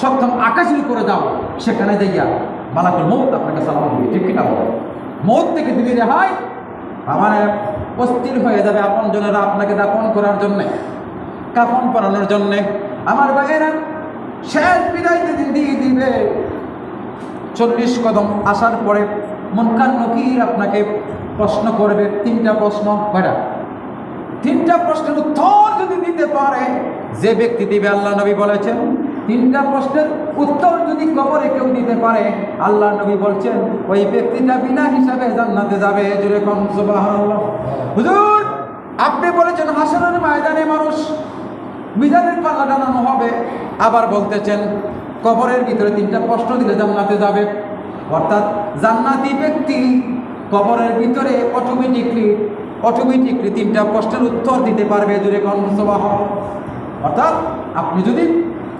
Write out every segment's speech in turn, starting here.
সপ্তম আকাশের উপরে যাও, সেখানে যাইয়া মালাকুল মউত আপনাকে সালাম দিবে। ঠিক কিনা বলো? মউত থেকে দিবি রেহাই, আমার অস্থির হয়ে যাবে আপন জনেরা আপনাকে দাফন করার জন্যে, কাফন পরানোর জন্যে। আমার ভাইয়েরা, শেষ বিদায় যেদিন দিয়ে দিবে, 40 কদম আসার পরে মুনকার নকির আপনাকে প্রশ্ন করবে। 3টা প্রশ্ন। কয়টা? 3টা প্রশ্নের উত্তর যদি দিতে পারে যে ব্যক্তি দিবে, আল্লাহ নবী বলেছেন 3টা প্রশ্নের উত্তর যদি কবরে কেউ দিতে পারে, আল্লাহ নবী বলছেন ওই ব্যক্তিটা বিনা হিসাবে জান্নাতে যাবে। জোরে কোন সুবহানাল্লাহ। হুজুর, আপনি বলেছেন হাসরের ময়দানে মানুষ মিজানের পাল্লা টানানো হবে, আবার বলতেছেন কবরের ভিতরে 3টা প্রশ্ন দিলে জান্নাতে যাবে। অর্থাৎ জান্নাতি ব্যক্তি কবরের ভিতরে অটোমেটিকলি 3টা প্রশ্নের উত্তর দিতে পারবে। জোরে কোন সুবহানাল্লাহ। অর্থাৎ আপনি যদি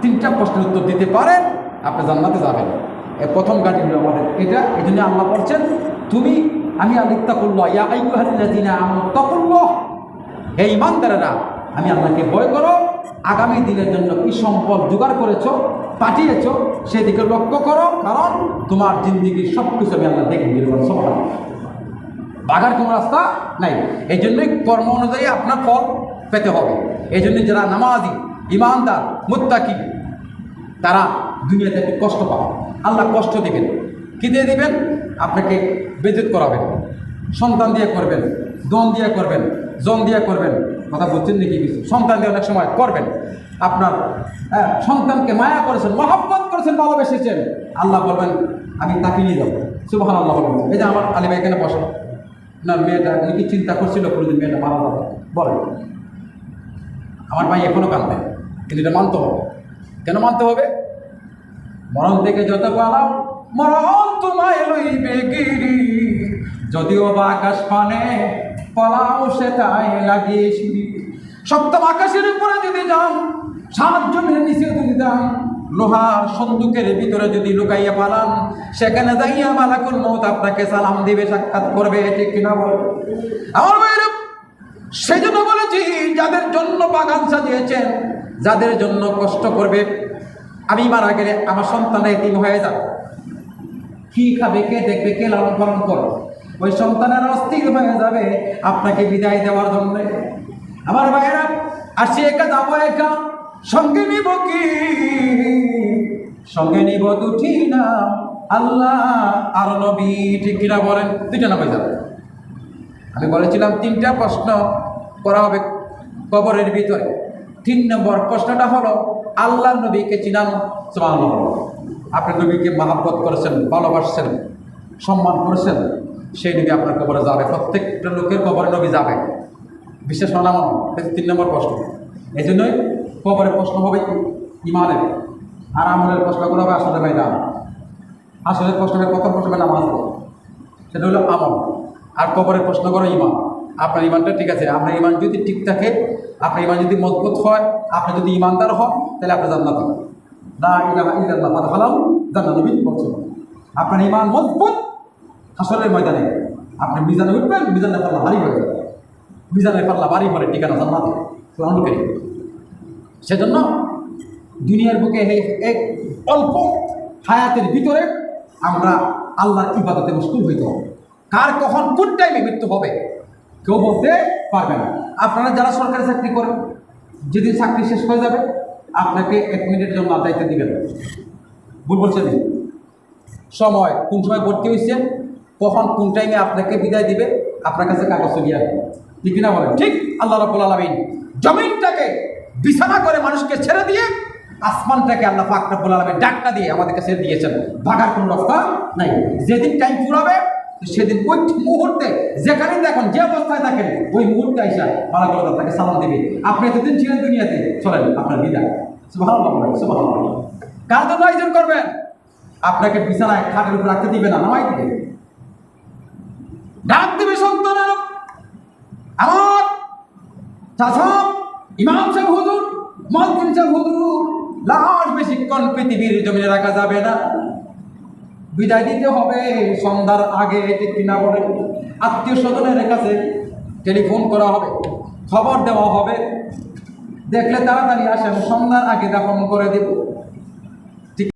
3টা প্রশ্নের উত্তর দিতে পারেন, আপনি জান্নাতে যাবেন। এর প্রথম গাড়ি হলো আমাদের এটা। এই জন্য আল্লাহ বলছেন আমি আলিত্তাকুল্লাহ ইয়া আইয়ুহাল্লাযীনা আমানু তাকুল্লাহ, হে ঈমানদারেরা আমি আল্লাহকে ভয় করো। আগামী দিনের জন্য কি সম্পদ জোগাড় করেছো, পাঠিয়েছো, সেদিকে লক্ষ্য করো, কারণ তোমার জিন্দিগির সব কিছু আমি আল্লাহ দেখে দিতে পারবো। সুবহানাল্লাহ। বাগার কোনো রাস্তা নাই। এই জন্যই কর্ম অনুযায়ী আপনার ফল পেতে হবে। এই জন্য যারা নামাজি, ঈমানদার, মুত্তাকি, তারা দুনিয়াতে একটু কষ্ট পাবে। আল্লাহ কষ্ট দিবেন। কী দিয়ে দিবেন? আপনাকে বেজত করাবেন, সন্তান দিয়ে করবেন, দন দিয়ে করবেন, জন দিয়ে করবেন। কথা বলছেন নাকি? কিছু সন্তান দিয়ে অনেক সময় করবেন। আপনার সন্তানকে মায়া করেছেন, মহব্বত করেছেন, ভালোবেসেছেন, আল্লাহ বলবেন আমি তাকে নিয়ে যাবো। সুবহানাল্লাহ বলবেন। এই যে আমার আলী ভাই এখানে বসে, না মেয়েটা উনি কি চিন্তা করছিল কোনোদিন মেয়েটা মারা যাবে? বলেন। আমার ভাই এখনও কাঁদবে, কিন্তু এটা মানতে হবে। কেন মানতে হবে? মরণ থেকে যত পালাম মরণ তোমায় লইবে গিরি, যদিও বা আকাশ পানে পলাও সে তাই লাগিয়েছি। সপ্তম আকাশের উপরে যদি যান, 7 জনের নিচে যদি যান, লোহার সন্দুকের ভিতরে যদি লুকাইয়া পালান, সেখানে যাইয়া মালাকুল মউত আপনাকে সালাম দিবে, সাক্ষাৎ করবে। ঠিক কিনা বল? আমার ভাইরা, সেই জন্য বলেছি যাদের জন্য বাগান সাজিয়েছেন, যাদের জন্য কষ্ট করবে, আমি মারা গেলে আমার সন্তান এতিম হয়ে যাবে, কি খাবে, কে দেখবে, কে লালন পালন করবে, ওই সন্তানের অস্থির হয়ে যাবে আপনাকে বিদায় দেওয়ার জন্য। আমার ভাইয়েরা, আসি একা যাবো একা, সঙ্গে নিব কি? সঙ্গে নিব 2টি নাম, আল্লাহ আর নবী। ঠিক কিনা বলেন? 2টা নাম হয়ে যাবে। আমি বলেছিলাম 3টা প্রশ্ন করা হবে কবরের ভিতরে। 3 নম্বর প্রশ্নটা হলো আল্লাহর নবীকে চিনানো। সুবহানাল্লাহ। আপনি নবীকে মহব্বত করেছেন, ভালোবাসছেন, সম্মান করেছেন, সেই নবী আপনার কবরে যাবে। প্রত্যেকটা লোকের কবরে নবী যাবে, বিশেষ মানানো। 3 নম্বর প্রশ্ন। এই জন্যই কবরের প্রশ্ন হবে ইমানের, আর আমলের প্রশ্নগুলো হবে আসলে ভাই না। আসলে প্রশ্নের প্রথম প্রশ্ন নামাজ, সেটা হলো আমল। আর কবরের প্রশ্ন করো ইমান। আপনার ইমানটা ঠিক আছে? আপনার ইমান যদি ঠিক থাকে, আপনার ইমান যদি মজবুত হয়, আপনি যদি ইমানদার হন, তাহলে আপনি জান্নাত পাবেন। লা ইলাহা ইল্লাল্লাহ ফাদখালাল জান্নাত। নবী বলছেন আপনার ইমান মজবুত, হাসরের ময়দানে আপনি মিজানে উঠবেন, মিজানের পাল্লা ভারী হয়ে যাবে। মিজানের পাল্লা ভারী হলে ঠিকানা জান্নাত। সেজন্য দুনিয়ার বুকে এক অল্প হায়াতের ভিতরে আমরা আল্লাহর ইবাদতে মশগুল হইতে হবে। কার কখন কোন টাইমে মৃত্যু হবে কেউ বলতে পারবে না। আপনারা যারা সরকারি চাকরি করেন, যেদিন চাকরি শেষ হয়ে যাবে আপনাকে 1 মিনিটের জন্য দায়িত্ব দিবেন। ভুল বলছেন? সময় কোন সময় ভর্তি হয়েছে, কখন কোন টাইমে আপনাকে বিদায় দিবে, আপনার কাছে কাগজ চলিয়ে আসবে। ঠিক কিনা বলেন? ঠিক। আল্লাহ রাব্বুল আলামিন জমিনটাকে বিছানা করে মানুষকে ছেড়ে দিয়ে, আসমানটাকে আল্লাহ পাক রব্বুল আলামিন ডাকটা দিয়ে আমাদেরকে ছেড়ে দিয়েছেন। ভাগার কোনো রাস্তা নাই। যেদিন টাইম ফুরাবে সেদিন ওই মুহূর্তে যেখানে দেখেন, যে অবস্থায় থাকেন, ওই মুহূর্তে আইসা মালাকুল মউত আপনাকে সালাম দিবে। আপনি এতদিন ছিলেন দুনিয়াতে, চলেন আপনার বিদায়। সুবহানাল্লাহ, সুবহানাল্লাহ। কার জন্য আয়োজন করবেন? আপনাকে বিছানায় খাটের উপর রাখতে দিবে না, নামাই দিবে, ডাক দিবে সন্তানের, আমার চাচা ইমাম সাহেব হুজুর, মুয়াজ্জিন সাহেব হুজুর, লাশ বেশিক্ষণ পৃথিবীর জমিনে রাখা যাবে না, বিদায় দিতে হবে সন্ধ্যার আগে। ঠিক কিনা বলেন? আত্মীয় স্বজনের কাছে টেলিফোন করা হবে, খবর দেওয়া হবে, দেখলে তাড়াতাড়ি আসেন, সন্ধ্যার আগে দাফন করে দেব।